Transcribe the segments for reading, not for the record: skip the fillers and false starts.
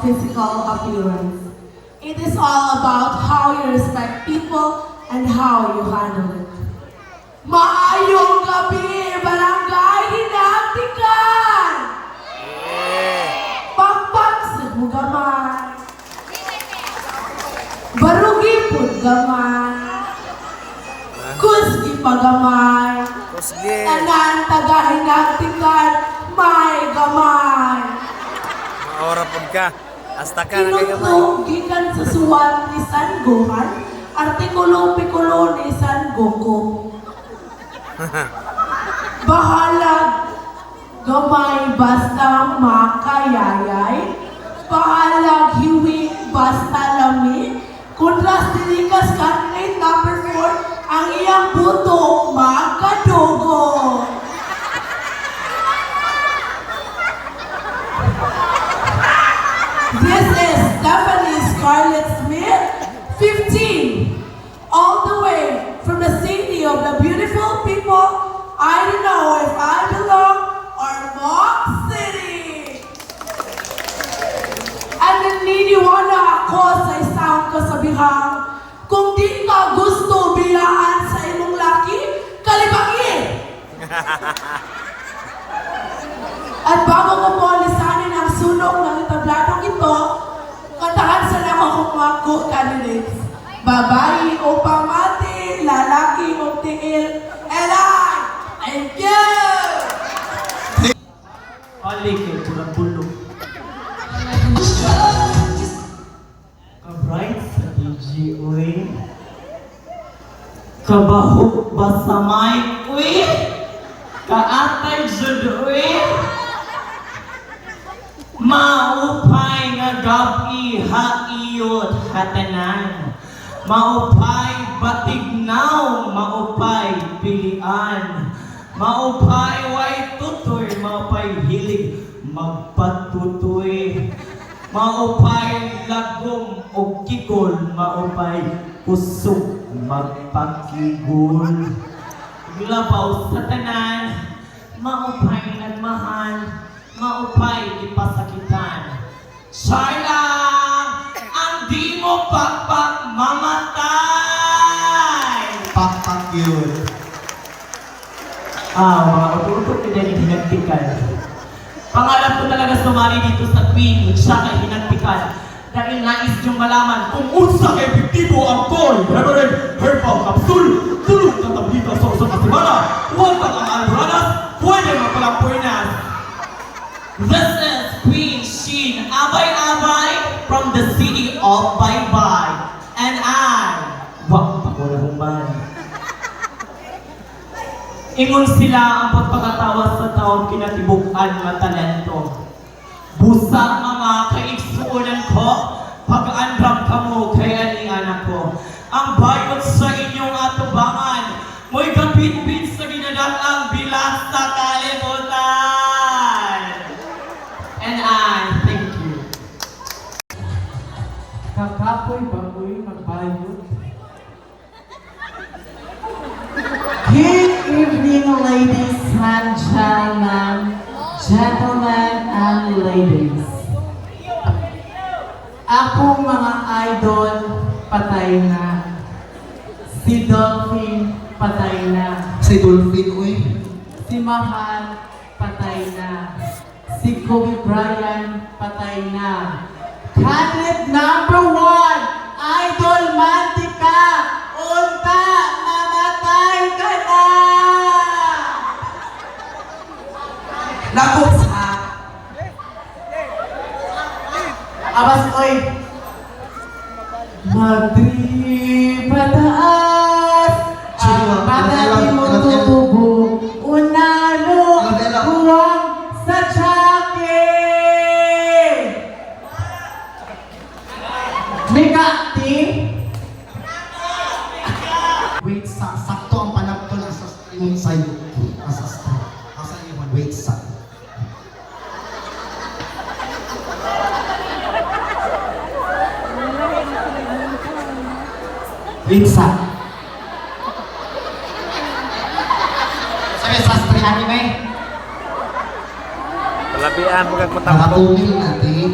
of physical appearance. It is all about how you respect people and how you handle it. Maayong gabi, Barangay Hinagtikan! Pakpak sa gamay. Barugi po gamay. Kusgi pagamay. Tanan taga Hinagtikan, may gamay. Maora pun ka. Hasta ka nagagamay. Tinutuggikan sa suwan ni San Gohan, artikulo-pikulo ni San Goku. Bahalag gamay basta makayayay, bahalag hiwi basta lami, kundras dilikas karnate number 4, ang iyang buto magkadugo. This is Stephanie Scarlett Smith, 15, all the way from the city of the beautiful people. I don't know if I belong or Mock City. At naniniwala ako sa isang kasabihang, kung di ka gusto biyaan sa imong laki, kalibangin! At bago ko po lisanin ang sunog ng itablatong ito, kantahan sa lang ako mga co-candidates. Babae o pamati, lalaki o tiil, and thank you! Balik kayo, pulang bulog. Ka-bright sa DJ, uy. Kabahok ba sa mic, uy? Kaatay jud, uy. Maupay nga gabi haiyot hatanan. Maupay batignaw, maupay pilian. Maupay way tutoy, maupay hilig magpatutoy. Maupay lagom o kikol, maupay kusog magpakigol. Glabaw sa tanan, maupay nagmahan, maupay ipasakitan. Sharla, ang di mo pakpak mamatay! Pakpak yun. Mga ututok na din hinagtikan. Pangarap ko talaga sumali dito sa Queen, siya kay hinagtikan. Dahil nais niyong malaman kung unsa kay epektibo ang Toy Reverend Herbal Capsule. Tulog na tablita sa usang kasimana. Huwag kang ang albranas, pwede mapalampoy na. This is Queen Sheen Abay-Abay from the city of Baybay. And wag ako na human. Ingon sila ang pagpakatawas sa taong kinatibukan na talento. Busa mga kaigsuunan ko, pag-andram ka mo kay ani-anak ko. Ang bayot sa inyong atubangan, mo'y gabit-bit sa ginadaang bilas sa kalimutan. And thank you. Kakapoy bagoy magbayot. Good evening, ladies and gentlemen and ladies. Akong mga idol, patay na. Si Dolphin, patay na. Si Dolphin, uy. Si Mahal, patay na. Si Kobe Bryant, patay na. Candidate number 1, Idol Mantika, unta, namatay ka na! Lakot sa Abas, oy! Magtripataas, ang patati mo tubo, unalo, huwag sa tsake! Mikati? Wait, sakto ang panagto na sa yung sa'yo. Asa iyo man, wait, sakto. Wait, sakto. Sabi, sastre anime. Palabian mo kag matapos. Nakatungil natin.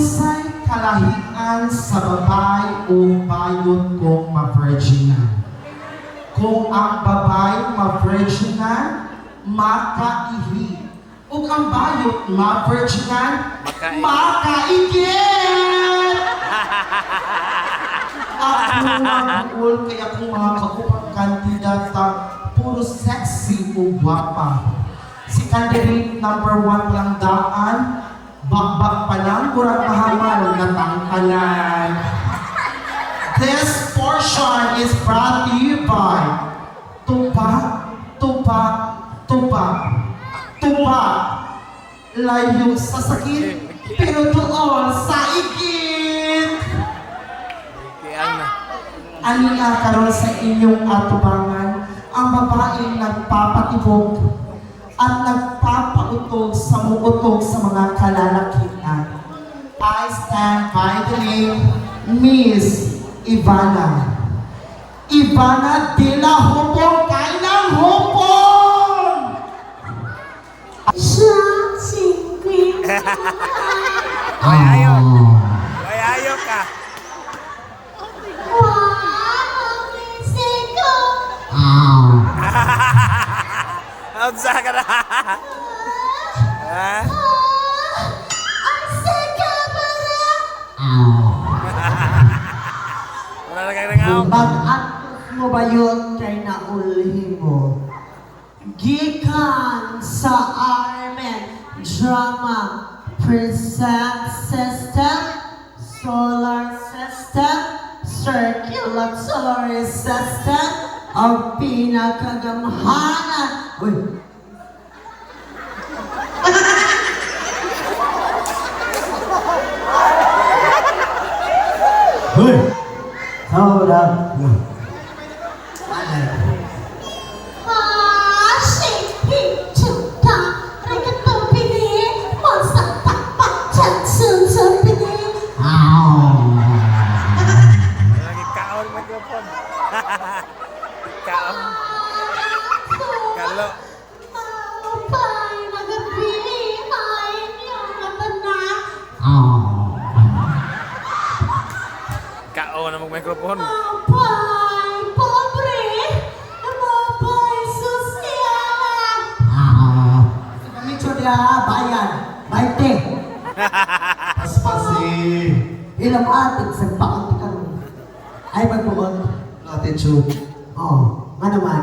Unsay kalahian sa babay o bayot kung ma-virginan? Kung ang babay ma-virginan, makaihi. Ug ang bayot ma-virginan, makaigit! Ako mag-uul kaya kung mga kakupang kandidata, puro sexy o guwapa. Si candidate number 1 lang daan, bakbak pa lang, kurang mahamal na tangkalan. This portion is brought to you by Tupa, Tupa, Tupa, Tupa. Layo sa sakit, pero doon sa igit. Kiyang na. Aniya karon sa inyong atubangan, ang babaeng nagpapatibok at nagpapautog sa muutog sa mga kalalakihan. I stand by the name Miss Ivana. Ivana de la Hopon, kailang Hopon! Ay, ayaw. Ay, ayaw ka. Unsa ka na? Ha? Wala na kang nangaw. Pag-at mo ba yun kay naulhi mo? Gikan sa Armen Drama Present System, Solar System, Circulatory System, ang pinakagamhanan. Uy! Hoy! Saura! Lagi kaon mikrofon. Kaon. Kalo. Kaon ang mikrofon. Pamitsyo niya, bayan, 20. Paspasi. Ilang ating sa bakit ka rin. Ay magpumot. Attitude. Oh, nga naman.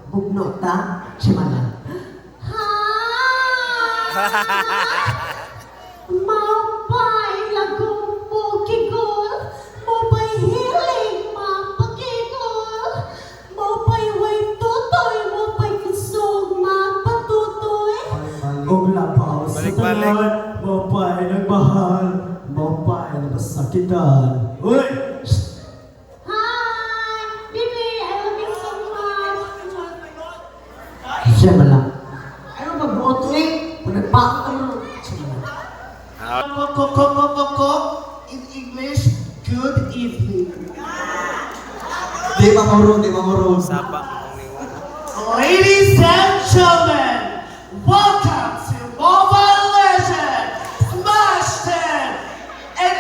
Bugno ta, simana. Mapay lagong mo kigol, mapay hiling mapakigol, mapay way tutoy, mapay kusog mapatutoy. Kung lapaw sa Balik-balik. tanan, mapay nagmahal, mapay napasakitan. Uy! Hi, baby, I love you so much. Siya lang. Ayaw magbuot eh. Kung nagpakot ka rin. In English, good evening. Di mamuro. Sapa. Ladies and gentlemen, welcome to Mobile Legends Smash 10 and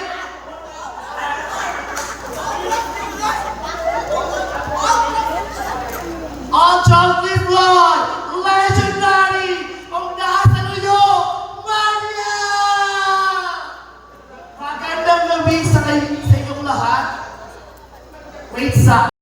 on Junkie Blood, Legendary, ang nasa New York, Mania! Magandang gabi sa inyong lahat. Wait sa